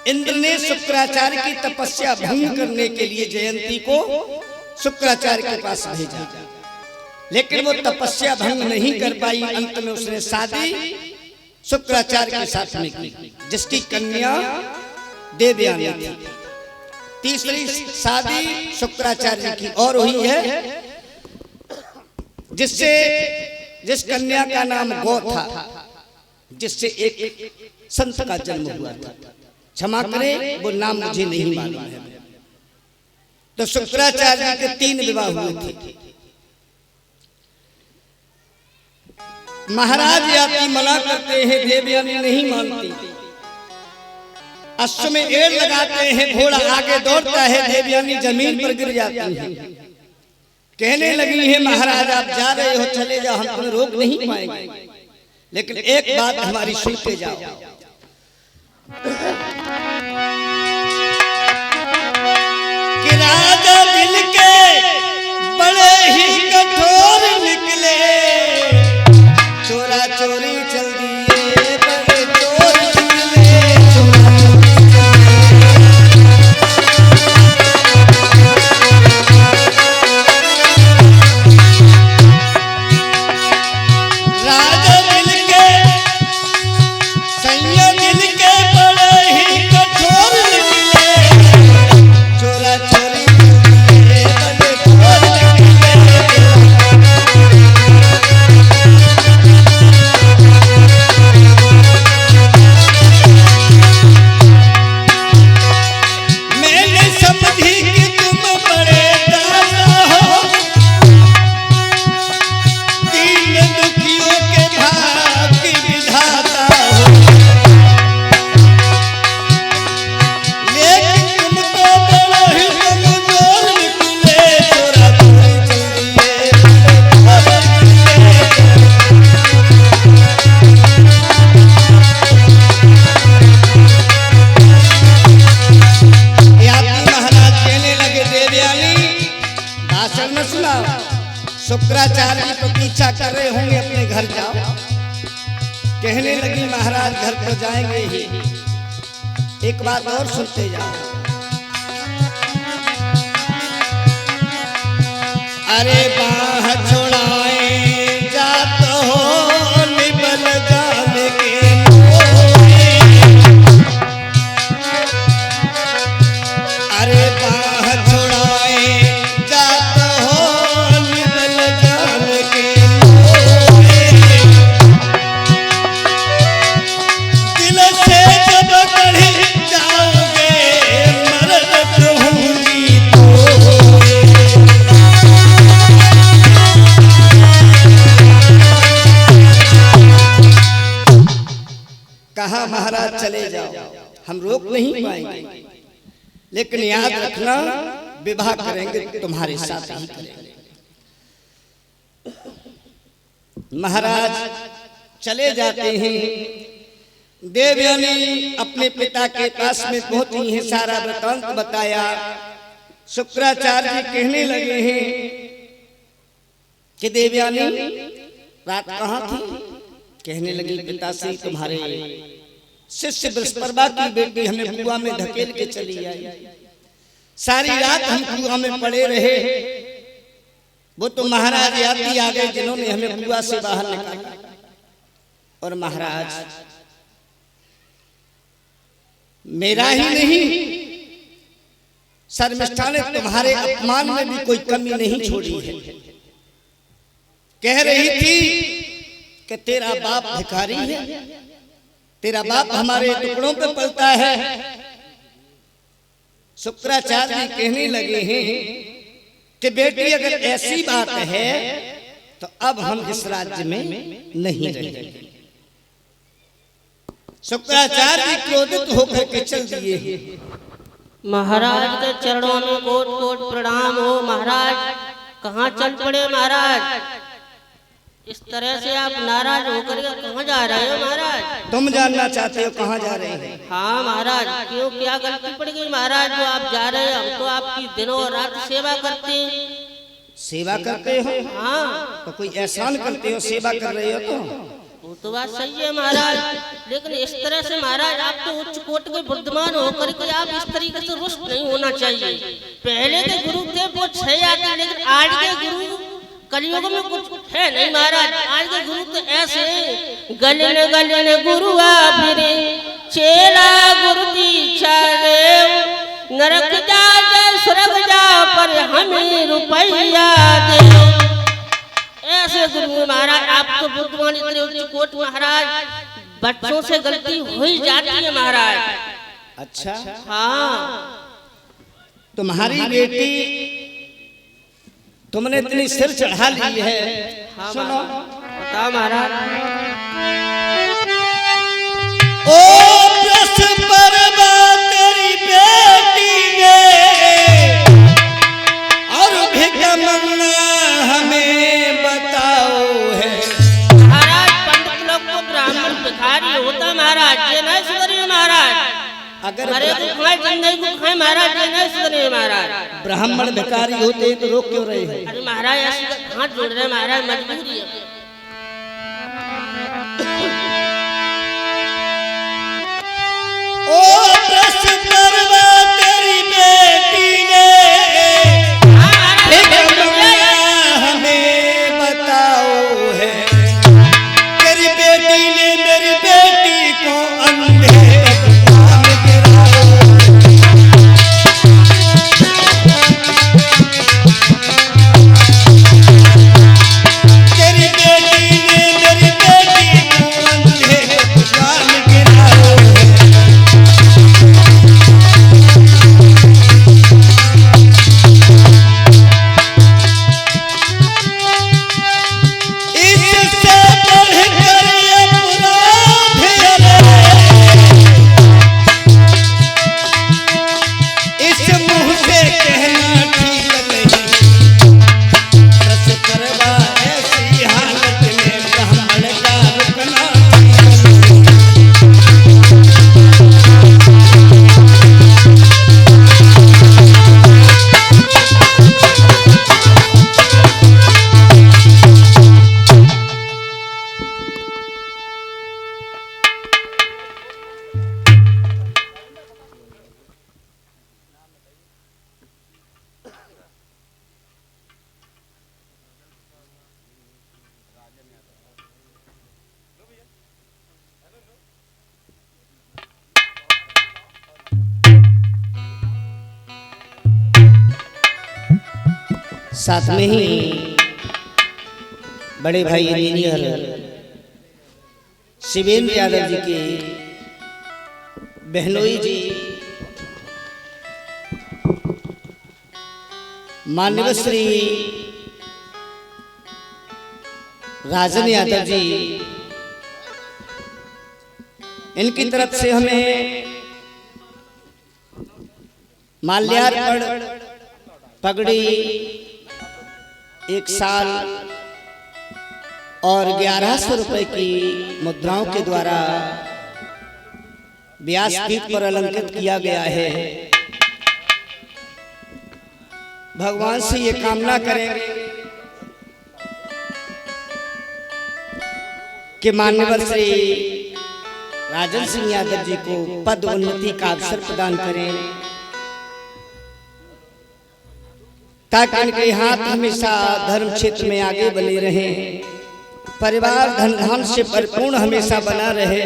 इंद्र ने शुक्राचार्य की तपस्या भंग करने के लिए जयंती को शुक्राचार्य के पास भेजा, लेकिन वो तपस्या भंग नहीं कर पाई। अंत में उसने शादी शुक्राचार्य के साथ में की, जिसकी कन्या देवयानी थी। तीसरी शादी शुक्राचार्य की और हुई है, जिस कन्या का नाम गौ था, जिससे एक संत का जन्म हुआ था। क्षमा करें, वो नाम मुझे नहीं मालूम है। तो शुक्राचार्य के 3 विवाह हुए थे। महाराज याति मना करते हैं, देवयानी नहीं मानती। अश्व में एड़ लगाते हैं, घोड़ा आगे दौड़ता है, देवयानी जमीन पर गिर जाती है। कहने लगी है, महाराज आप जा रहे हो, चले जाओ, हम तुम्हें रोक नहीं पाएंगे, लेकिन एक बात हमारी सुनते जाओ। कि राजा दिल के बड़े ही कठोर निकले, चोरा चोरी चल दिए, बड़े चोर निकले, राजा दिल के सैया दिल के बड़े ही कठोर निकले, चोरा चोरी निकले, बड़े चोर मैंने समझी कि तुम बड़े दाता हो, दीन दुखियों के भाग की विधाता हो, लेकिन तुम तो बड़ा ही कमजोर निकले, चोरा चोरी चल दिए, बड़े चोर निकले। याति महाराज कहने लगे, देवयानी भाषण न सुनाओ, शुक्राचार्य की प्रतीक्षा कर रहे होंगे, अपने घर जाओ। कहने लगी, महाराज घर पर जाएंगे ही, एक बात और सुनते जाओ। अरे बाह छोड़ाए जात हो निबल जान के मोहे, अरे बाह छोड़ाए जात हो निबल जान के मोहे, दिल से जब कढ़ी जाओगे मरद होंगी तोए। कहा, महाराज चले जाओ, हम रोक नहीं पाएंगे, लेकिन याद रखना विवाह करेंगे तुम्हारे साथ ही करेंगे। महाराज चले जाते हैं। देवयानी अपने पिता के पास में पहुंची है, सारा वृतांत बताया। शुक्राचार्य जी कहने लगे हैं कि देवयानी रात कहाँ थी? कहने लगी, पिताश्री तुम्हारे शिष्य बृहस्पति की बेटी हमें कुआं में धकेल के चली आई, सारी रात हम कुआं में पड़े रहे। वो तो महाराज याति आ गए जिन्होंने हमें कुआं से बाहर निकाला। और महाराज मेरा ही नहीं, शर्मिष्ठा ने तुम्हारे अपमान में भी कोई कमी नहीं छोड़ी है। कह रही थी कि तेरा बाप भिखारी है, तेरा बाप हमारे टुकड़ों पे पलता है। शुक्राचार्य जी कहने लगे हैं कि बेटी अगर ऐसी बात है तो अब हम इस राज्य में नहीं रहेंगे। शुक्राचार्य जी क्रोधित होकर के चल दिए। महाराज के चरणों में कोट कोट प्रणाम हो। महाराज कहाँ चल पड़े? महाराज इस तरह से आप नाराज होकर कहाँ जा रहे हो? महाराज तुम जानना चाहते हो कहाँ जा रहे हैं? हाँ महाराज, क्यों, क्या गलती पड़ गई महाराज जो आप जा रहे हैं? हम तो आपकी दिनों रात सेवा करते हैं। सेवा करते हो? हाँ। तो कोई एहसान करते हो, सेवा कर रहे हो तो? वो तो बात सही है महाराज, लेकिन इस तरह से महाराज आप तो उच्च कोट के बुद्धिमान होकर के आप इस तरीके से रुष्ट नहीं होना चाहिए। पहले के गुरु थे वो 6 आते, लेकिन आज के गुरु कलयुग में कुछ है नहीं महाराज। आज के गुरु तो ऐसे गलन गलन गुरु फिरे चेला गुरु दीक्षा देव नरक जा स्वर्ग जा पर हमें रुपया दे। ऐसे गुरु महाराज आप तो बुद्धिमान इतने उच्च कोट महाराज, बच्चों से गलती हो ही जाती है महाराज। अच्छा हाँ, तुम्हारी बेटी तुमने इतनी सिर चढ़ा ली है। हाँ सुनो, बताओ महाराज। ओ प्रस परवा तेरी बेटी ने और भिकमंगा हमें बताओ है। महाराज पंडित लोग को ब्राह्मण भिखारी होता महाराज, ये नहीं सुधरे महाराज। अगर मरे को खाए जिंदगी को खाए महाराज, ये नहीं सुधरे महाराज। ब्राह्मण भिखारी होते तो रोक क्यों रहे हो? अरे महाराज ऐसे हाथ जोड़ रहे महाराज, मजबूरी है। ओ प्रस परवा तेरी बेटी ने हमें बताओ है। तेरी बेटी ने मेरी बेटी को अंधे काम गिराओ। तेरी बेटी ने मेरी बेटी को अंधे काम गिराओ। इससे बढ़कर अपराध इस मुंह से कहना ठीक नहीं। रस करवा ऐसी हालत में ब्राह्मण का रुकना ठीक नहीं। साथ में ही बड़े भाई इंजीनियर शिवेंद्र यादव जी के बहनोई जी, माननीय श्री राजन यादव जी, इनकी तरफ से हमें माल्यार्पण पगड़ी 1 साल और 1100 रुपए की मुद्राओं के द्वारा व्यासपीठ पर अलंकृत किया गया है। भगवान से ये कामना करें कि माननीय श्री राजन सिंह यादव जी को पद उन्नति का अवसर प्रदान करें, ताकि इनके हाथ हमेशा धर्म क्षेत्र में आगे बने रहें, परिवार धन धान से परिपूर्ण हमेशा बना रहे।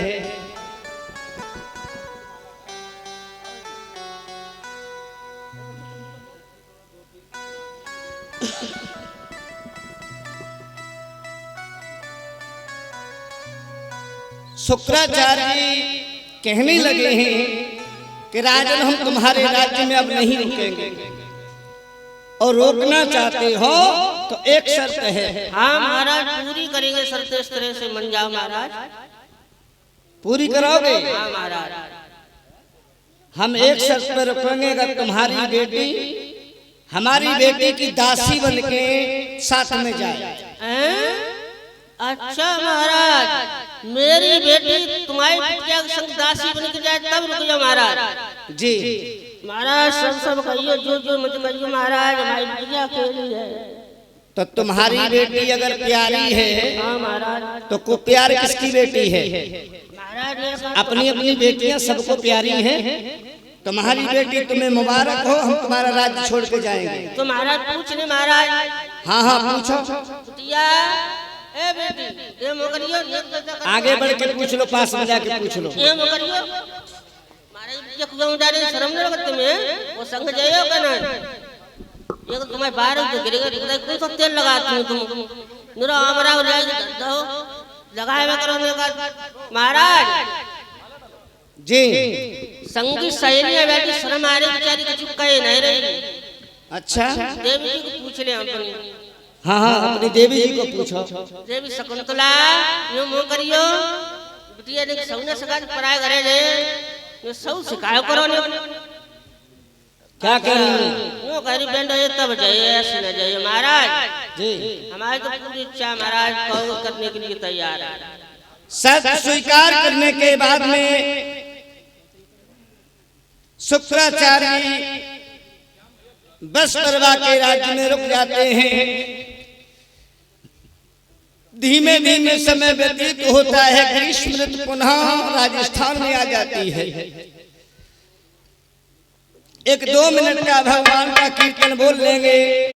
शुक्राचार्य जी कहने लगे हैं कि राजन हम तुम्हारे राज्य में अब नहीं रुकेंगे, और रोकना चाहते हो तो एक शर्त है। हाँ महाराज पूरी करेंगे शर्त, इस तरह से मान जाओ महाराज। पूरी कराओगे? हाँ महाराज। हम एक शर्त पर रुकेंगे, अगर तुम्हारी बेटी हमारी बेटी की दासी बन के साथ में जाए। अच्छा महाराज, मेरी बेटी तुम्हारी बिटिया के संग दासी बन के जाए तब रुक जाओ महाराज। जी महाराज सब कहियो जो जो मुझे महाराज हमारी बिटिया के लिए है। तो तुम्हारी बेटी अगर प्यारी है हाँ महाराज। तो को प्यार किसकी बेटी है? महाराज ने कहा, अपनी अपनी बेटियां सबको प्यारी हैं। तुम्हारी बेटी तुम्हें मुबारक हो, हम तुम्हारा राज्य छोड़ के जाएंगे। तो महाराज पूछ ले महाराज। हाँ हाँ पूछो, कुतिया, ए बेटी, ये मोकरियो, ये तो आगे बढ़ के पूछ लो, पास में जाके पूछ लो। ये मोकरियो, महाराज ये खुदा डाले शर्म न लगत तुम्हें? वो संग जायो का ना? ये तो तुम्हें बाहर तो गिरेगा, गिरेगा, कोई तो तेल लगाती हो तुम। मेरा हमारा हो जाएगा, दो लगाए में करो मेरे का। महाराज जी संगी सहेलियां बैठी शर्म आ रही बेचारी, कुछ कहे नहीं रही। अच्छा, देवी जी को पूछ ले अपनी। हाँ हाँ अपनी देवी जी को पूछो। देवी शकुंतला, यो मो करियो बिटिया ने सौने सगा पराए घरे जे यो सौ सिखायो करो ने। क्या कह रही है? यो करी बेंड है तब जाए, ऐसे न जाए महाराज जी हमारी तो पूरी इच्छा महाराज कौन करने के लिए तैयार है। सत्य स्वीकार करने के बाद में शुक्राचार्य बस परवा के राज्य में रुक जाते हैं। धीमे धीमे समय व्यतीत होता है, ग्रीष्म ऋतु पुनः राजस्थान में आ जाती है। 1-2 मिनट का भगवान का कीर्तन बोल लेंगे।